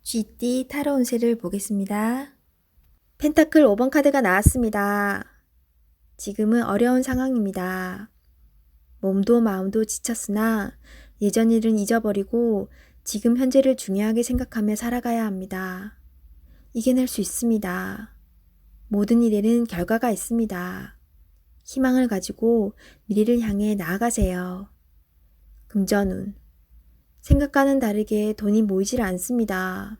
쥐띠 타로 운세를 보겠습니다. 펜타클 5번 카드가 나왔습니다. 지금은 어려운 상황입니다. 몸도 마음도 지쳤으나 예전 일은 잊어버리고 지금 현재를 중요하게 생각하며 살아가야 합니다. 이겨낼 수 있습니다. 모든 일에는 결과가 있습니다. 희망을 가지고 미래를 향해 나아가세요. 금전운. 생각과는 다르게 돈이 모이질 않습니다.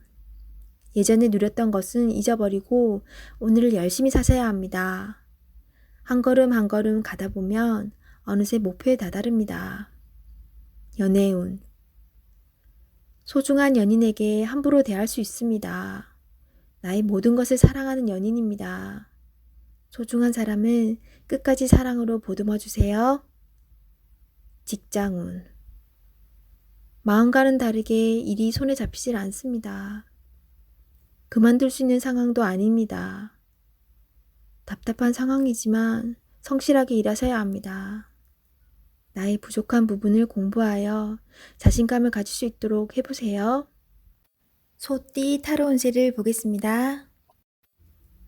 예전에 누렸던 것은 잊어버리고 오늘을 열심히 사셔야 합니다. 한 걸음 한 걸음 가다 보면 어느새 목표에 다다릅니다. 연애운. 소중한 연인에게 함부로 대할 수 있습니다. 나의 모든 것을 사랑하는 연인입니다. 소중한 사람을 끝까지 사랑으로 보듬어 주세요. 직장운. 마음과는 다르게 일이 손에 잡히질 않습니다. 그만둘 수 있는 상황도 아닙니다. 답답한 상황이지만 성실하게 일하셔야 합니다. 나의 부족한 부분을 공부하여 자신감을 가질 수 있도록 해보세요. 소띠 타로 운세를 보겠습니다.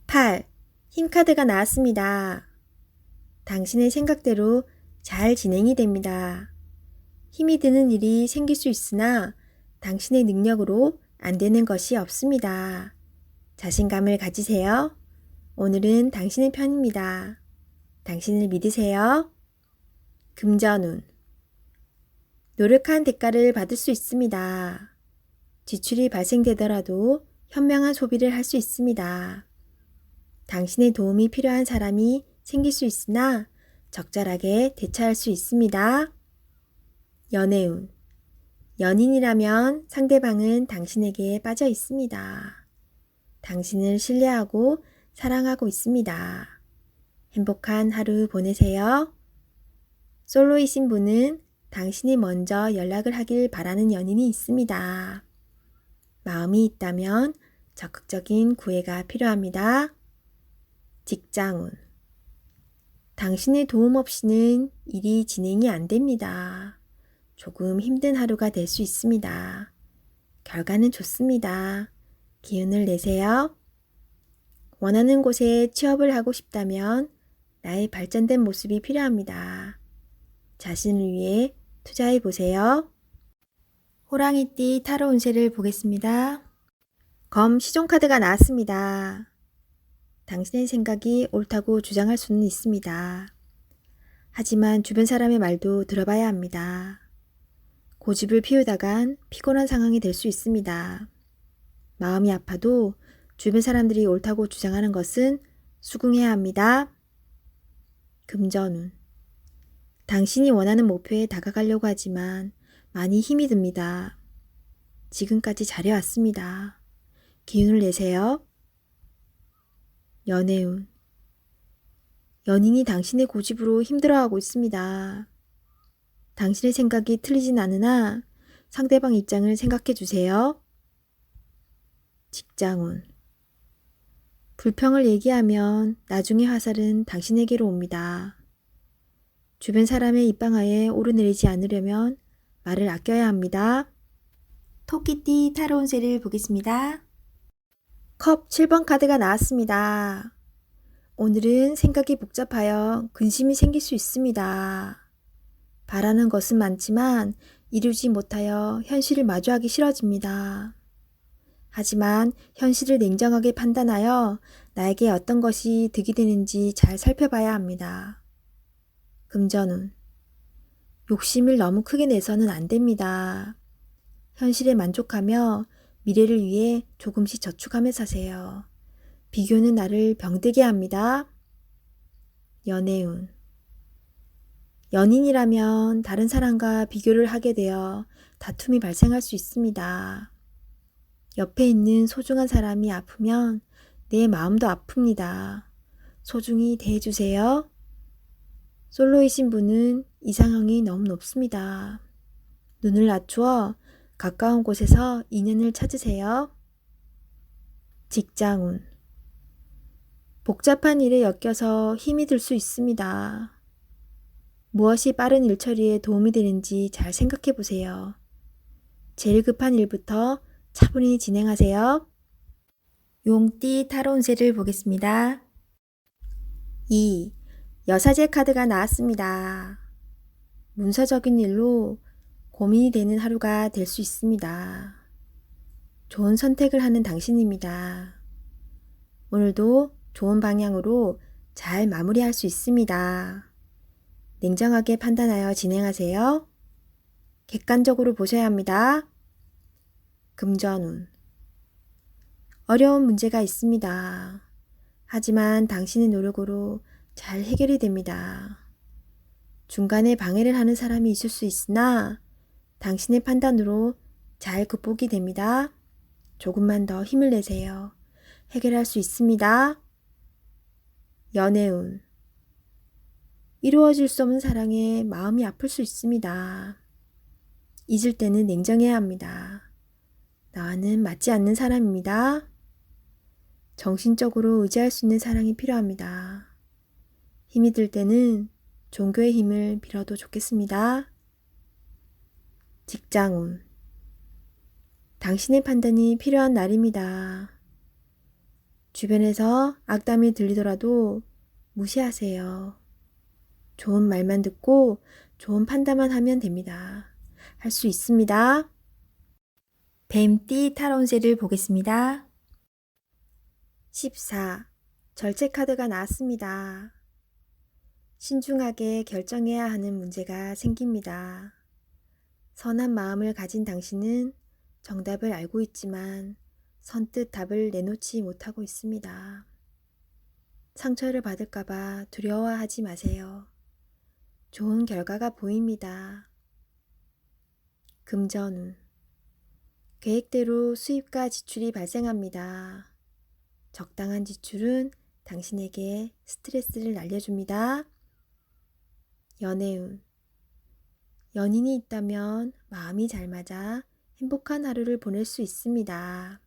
8. 힘카드가 나왔습니다. 당신의 생각대로 잘 진행이 됩니다. 힘이 드는 일이 생길 수 있으나 당신의 능력으로 안 되는 것이 없습니다. 자신감을 가지세요. 오늘은 당신의 편입니다. 당신을 믿으세요. 금전운. 노력한 대가를 받을 수 있습니다. 지출이 발생되더라도 현명한 소비를 할 수 있습니다. 당신의 도움이 필요한 사람이 생길 수 있으나 적절하게 대처할 수 있습니다. 연애운. 연인이라면 상대방은 당신에게 빠져 있습니다. 당신을 신뢰하고 사랑하고 있습니다. 행복한 하루 보내세요. 솔로이신 분은 당신이 먼저 연락을 하길 바라는 연인이 있습니다. 마음이 있다면 적극적인 구애가 필요합니다. 직장운. 당신의 도움 없이는 일이 진행이 안 됩니다. 조금 힘든 하루가 될 수 있습니다. 결과는 좋습니다. 기운을 내세요. 원하는 곳에 취업을 하고 싶다면 나의 발전된 모습이 필요합니다. 자신을 위해 투자해 보세요. 호랑이띠 타로 운세를 보겠습니다. 검 시종 카드가 나왔습니다. 당신의 생각이 옳다고 주장할 수는 있습니다. 하지만 주변 사람의 말도 들어봐야 합니다. 고집을 피우다간 피곤한 상황이 될 수 있습니다. 마음이 아파도 주변 사람들이 옳다고 주장하는 것은 수긍해야 합니다. 금전운. 당신이 원하는 목표에 다가가려고 하지만 많이 힘이 듭니다. 지금까지 잘해왔습니다. 기운을 내세요. 연애운. 연인이 당신의 고집으로 힘들어하고 있습니다. 당신의 생각이 틀리진 않으나 상대방 입장을 생각해 주세요. 직장운. 불평을 얘기하면 나중에 화살은 당신에게로 옵니다. 주변 사람의 입방아에 오르내리지 않으려면 말을 아껴야 합니다. 토끼띠 타로 운세를 보겠습니다. 컵 7번 카드가 나왔습니다. 오늘은 생각이 복잡하여 근심이 생길 수 있습니다. 바라는 것은 많지만 이루지 못하여 현실을 마주하기 싫어집니다. 하지만 현실을 냉정하게 판단하여 나에게 어떤 것이 득이 되는지 잘 살펴봐야 합니다. 금전운. 욕심을 너무 크게 내서는 안 됩니다. 현실에 만족하며 미래를 위해 조금씩 저축하며 사세요. 비교는 나를 병들게 합니다. 연애운. 연인이라면 다른 사람과 비교를 하게 되어 다툼이 발생할 수 있습니다. 옆에 있는 소중한 사람이 아프면 내 마음도 아픕니다. 소중히 대해주세요. 솔로이신 분은 이상형이 너무 높습니다. 눈을 낮추어 가까운 곳에서 인연을 찾으세요. 직장운. 복잡한 일에 엮여서 힘이 들 수 있습니다. 무엇이 빠른 일 처리에 도움이 되는지 잘 생각해 보세요. 제일 급한 일부터 차분히 진행하세요. 용띠 타로 운세를 보겠습니다. 2. 여사제 카드가 나왔습니다. 문서적인 일로 고민이 되는 하루가 될 수 있습니다. 좋은 선택을 하는 당신입니다. 오늘도 좋은 방향으로 잘 마무리할 수 있습니다. 냉정하게 판단하여 진행하세요. 객관적으로 보셔야 합니다. 금전운. 어려운 문제가 있습니다. 하지만 당신의 노력으로 잘 해결이 됩니다. 중간에 방해를 하는 사람이 있을 수 있으나 당신의 판단으로 잘 극복이 됩니다. 조금만 더 힘을 내세요. 해결할 수 있습니다. 연애운. 이루어질 수 없는 사랑에 마음이 아플 수 있습니다. 잊을 때는 냉정해야 합니다. 나와는 맞지 않는 사람입니다. 정신적으로 의지할 수 있는 사랑이 필요합니다. 힘이 들 때는 종교의 힘을 빌어도 좋겠습니다. 직장운. 당신의 판단이 필요한 날입니다. 주변에서 악담이 들리더라도 무시하세요. 좋은 말만 듣고 좋은 판단만 하면 됩니다. 할 수 있습니다. 뱀띠 타로 운세를 보겠습니다. 14. 절제 카드가 나왔습니다. 신중하게 결정해야 하는 문제가 생깁니다. 선한 마음을 가진 당신은 정답을 알고 있지만 선뜻 답을 내놓지 못하고 있습니다. 상처를 받을까봐 두려워하지 마세요. 좋은 결과가 보입니다. 금전운. 계획대로 수입과 지출이 발생합니다. 적당한 지출은 당신에게 스트레스를 날려줍니다. 연애운. 연인이 있다면 마음이 잘 맞아 행복한 하루를 보낼 수 있습니다.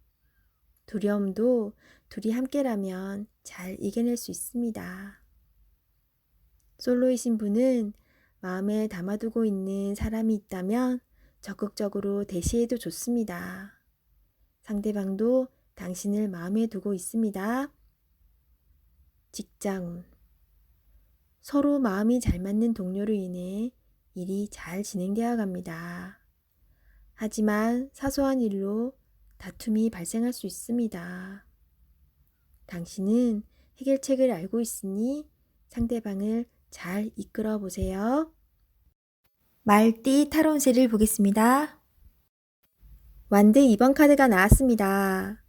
두려움도 둘이 함께라면 잘 이겨낼 수 있습니다. 솔로이신 분은 마음에 담아두고 있는 사람이 있다면 적극적으로 대시해도 좋습니다. 상대방도 당신을 마음에 두고 있습니다. 직장운. 서로 마음이 잘 맞는 동료로 인해 일이 잘 진행되어 갑니다. 하지만 사소한 일로 다툼이 발생할 수 있습니다. 당신은 해결책을 알고 있으니 상대방을 잘 이끌어 보세요. 말띠 타로 운세를 보겠습니다. 완드 2번 카드가 나왔습니다.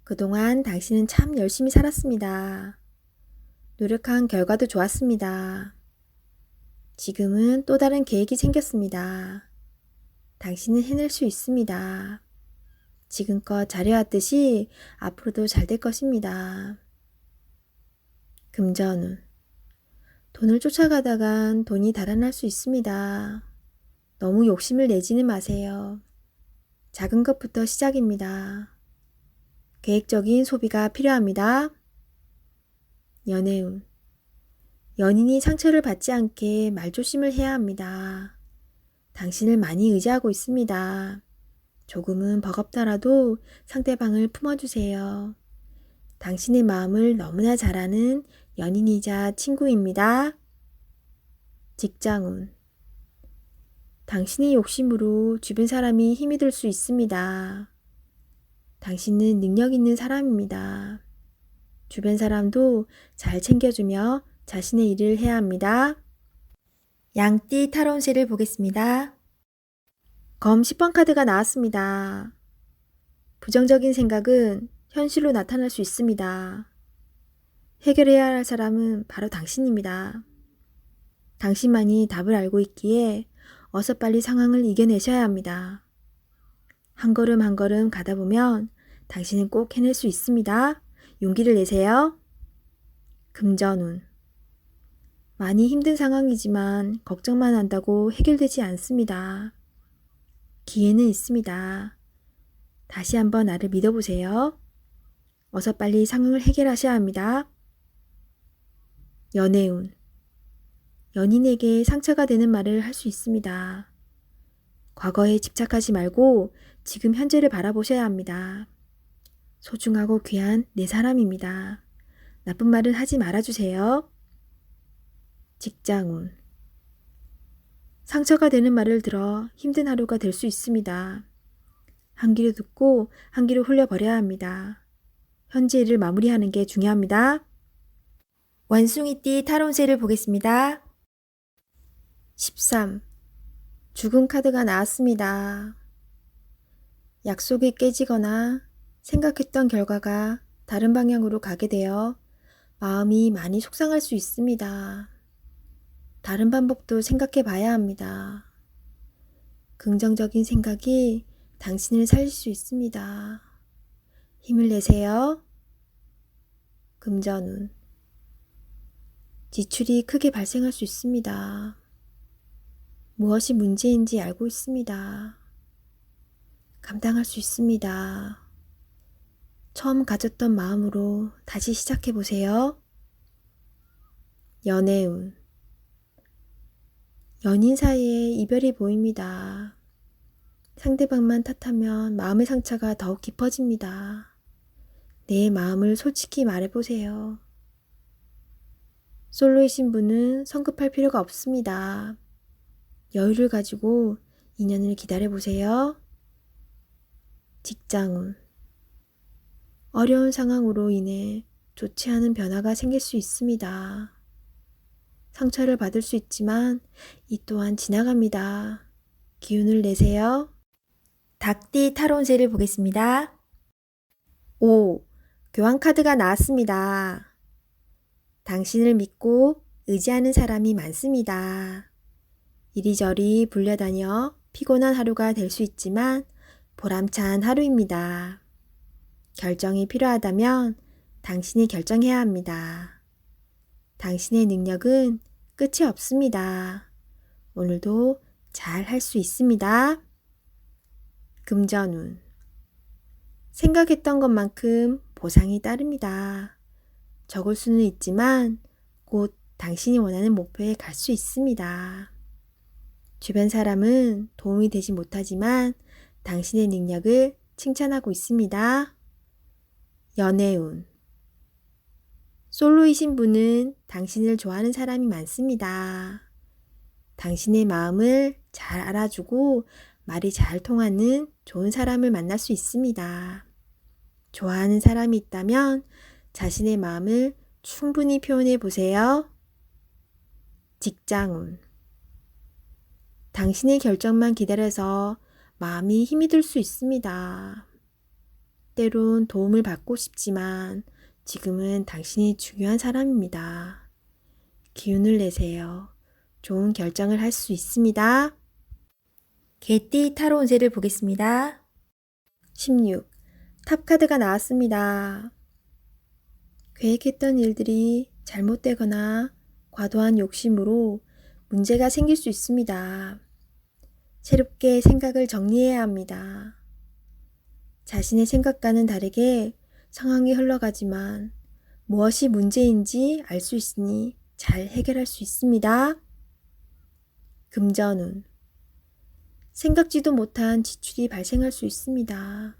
그동안 당신은 참 열심히 살았습니다. 노력한 결과도 좋았습니다. 지금은 또 다른 계획이 생겼습니다. 당신은 해낼 수 있습니다. 지금껏 잘해왔듯이 앞으로도 잘 될 것입니다. 금전운. 돈을 쫓아가다간 돈이 달아날 수 있습니다. 너무 욕심을 내지는 마세요. 작은 것부터 시작입니다. 계획적인 소비가 필요합니다. 연애운. 연인이 상처를 받지 않게 말조심을 해야 합니다. 당신을 많이 의지하고 있습니다. 조금은 버겁더라도 상대방을 품어주세요. 당신의 마음을 너무나 잘 아는 연인이자 친구입니다. 직장운. 당신의 욕심으로 주변 사람이 힘이 들 수 있습니다. 당신은 능력 있는 사람입니다. 주변 사람도 잘 챙겨주며 자신의 일을 해야 합니다. 양띠 타로 운세를 보겠습니다. 검 10번 카드가 나왔습니다. 부정적인 생각은 현실로 나타날 수 있습니다. 해결해야 할 사람은 바로 당신입니다. 당신만이 답을 알고 있기에 어서 빨리 상황을 이겨내셔야 합니다. 한 걸음 한 걸음 가다 보면 당신은 꼭 해낼 수 있습니다. 용기를 내세요. 금전운. 많이 힘든 상황이지만 걱정만 한다고 해결되지 않습니다. 기회는 있습니다. 다시 한번 나를 믿어보세요. 어서 빨리 상황을 해결하셔야 합니다. 연애운. 연인에게 상처가 되는 말을 할 수 있습니다. 과거에 집착하지 말고 지금 현재를 바라보셔야 합니다. 소중하고 귀한 내 사람입니다. 나쁜 말은 하지 말아주세요. 직장운. 상처가 되는 말을 들어 힘든 하루가 될 수 있습니다. 한 귀로 듣고 한 귀로 흘려버려야 합니다. 현재 일을 마무리하는 게 중요합니다. 원숭이띠 타로운세를 보겠습니다. 13. 죽음 카드가 나왔습니다. 약속이 깨지거나 생각했던 결과가 다른 방향으로 가게 되어 마음이 많이 속상할 수 있습니다. 다른 방법도 생각해 봐야 합니다. 긍정적인 생각이 당신을 살릴 수 있습니다. 힘을 내세요. 금전운. 지출이 크게 발생할 수 있습니다. 무엇이 문제인지 알고 있습니다. 감당할 수 있습니다. 처음 가졌던 마음으로 다시 시작해 보세요. 연애운. 연인 사이에 이별이 보입니다. 상대방만 탓하면 마음의 상처가 더욱 깊어집니다. 내 마음을 솔직히 말해보세요. 솔로이신 분은 성급할 필요가 없습니다. 여유를 가지고 인연을 기다려보세요. 직장운. 어려운 상황으로 인해 좋지 않은 변화가 생길 수 있습니다. 상처를 받을 수 있지만 이 또한 지나갑니다. 기운을 내세요. 닭띠 타로운세를 보겠습니다. 5. 교환 카드가 나왔습니다. 당신을 믿고 의지하는 사람이 많습니다. 이리저리 불려다녀 피곤한 하루가 될 수 있지만 보람찬 하루입니다. 결정이 필요하다면 당신이 결정해야 합니다. 당신의 능력은 끝이 없습니다. 오늘도 잘 할 수 있습니다. 금전운. 생각했던 것만큼 보상이 따릅니다. 적을 수는 있지만 곧 당신이 원하는 목표에 갈 수 있습니다. 주변 사람은 도움이 되지 못하지만 당신의 능력을 칭찬하고 있습니다. 연애운. 솔로이신 분은 당신을 좋아하는 사람이 많습니다. 당신의 마음을 잘 알아주고 말이 잘 통하는 좋은 사람을 만날 수 있습니다. 좋아하는 사람이 있다면 자신의 마음을 충분히 표현해 보세요. 직장운. 당신의 결정만 기다려서 마음이 힘이 들 수 있습니다. 때론 도움을 받고 싶지만 지금은 당신이 중요한 사람입니다. 기운을 내세요. 좋은 결정을 할 수 있습니다. 개띠 타로 운세를 보겠습니다. 16. 탑 카드가 나왔습니다. 계획했던 일들이 잘못되거나 과도한 욕심으로 문제가 생길 수 있습니다. 새롭게 생각을 정리해야 합니다. 자신의 생각과는 다르게 상황이 흘러가지만 무엇이 문제인지 알 수 있으니 잘 해결할 수 있습니다. 금전운. 생각지도 못한 지출이 발생할 수 있습니다.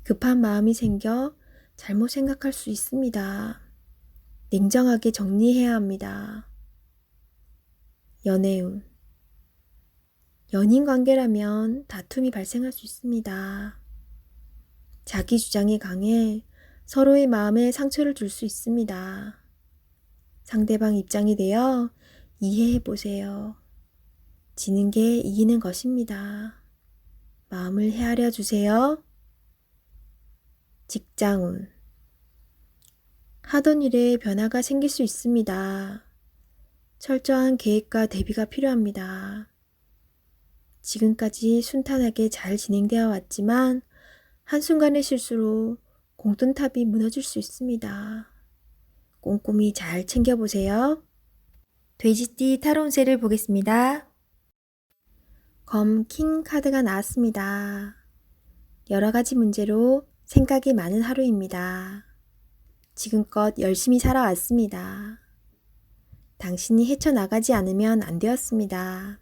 급한 마음이 생겨 잘못 생각할 수 있습니다. 냉정하게 정리해야 합니다. 연애운. 연인 관계라면 다툼이 발생할 수 있습니다. 자기 주장이 강해 서로의 마음에 상처를 줄 수 있습니다. 상대방 입장이 되어 이해해 보세요. 지는 게 이기는 것입니다. 마음을 헤아려 주세요. 직장운. 하던 일에 변화가 생길 수 있습니다. 철저한 계획과 대비가 필요합니다. 지금까지 순탄하게 잘 진행되어 왔지만 한순간의 실수로 공돈탑이 무너질 수 있습니다. 꼼꼼히 잘 챙겨보세요. 돼지띠 타로 운세를 보겠습니다. 검 킹 카드가 나왔습니다. 여러 가지 문제로 생각이 많은 하루입니다. 지금껏 열심히 살아왔습니다. 당신이 헤쳐나가지 않으면 안 되었습니다.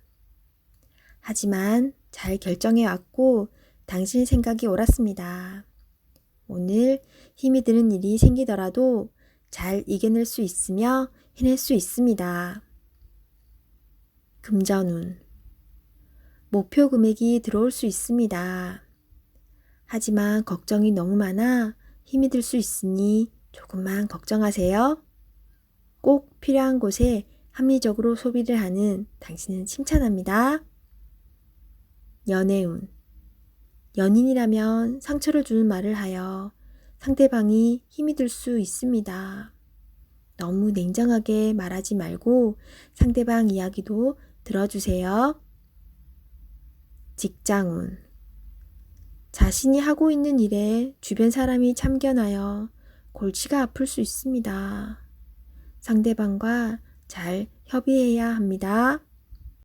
하지만 잘 결정해 왔고 당신의 생각이 옳았습니다. 오늘 힘이 드는 일이 생기더라도 잘 이겨낼 수 있으며 해낼 수 있습니다. 금전운. 목표 금액이 들어올 수 있습니다. 하지만 걱정이 너무 많아 힘이 들 수 있으니 조금만 걱정하세요. 꼭 필요한 곳에 합리적으로 소비를 하는 당신은 칭찬합니다. 연애운. 연인이라면 상처를 주는 말을 하여 상대방이 힘이 들 수 있습니다. 너무 냉정하게 말하지 말고 상대방 이야기도 들어주세요. 직장운. 자신이 하고 있는 일에 주변 사람이 참견하여 골치가 아플 수 있습니다. 상대방과 잘 협의해야 합니다.